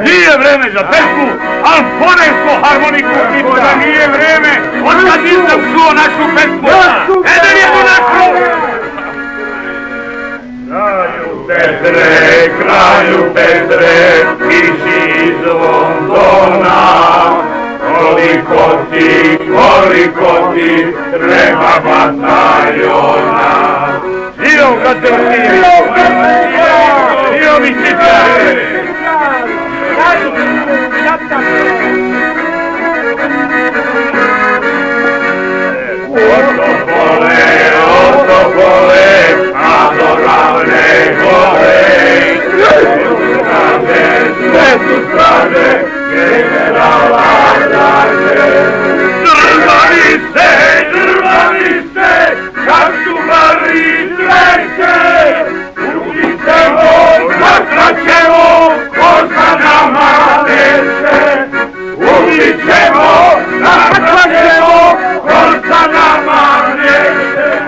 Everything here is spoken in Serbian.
Nije vreme za pesmu, ali ponešto harmoniku pita. Nije vreme, od kad nisam čuo našu pesmu. Eder je do našu! Kralju Petre, piši iz Londona, koliko ti treba bataljona. Živom kad te vrti! Živom i čitare! Otopole, adorable gore, sve su strane, generala Ardaže. Drvani ste, kad su mari sreće, uđićemo, natraćemo, ko za nama neće, uđićemo,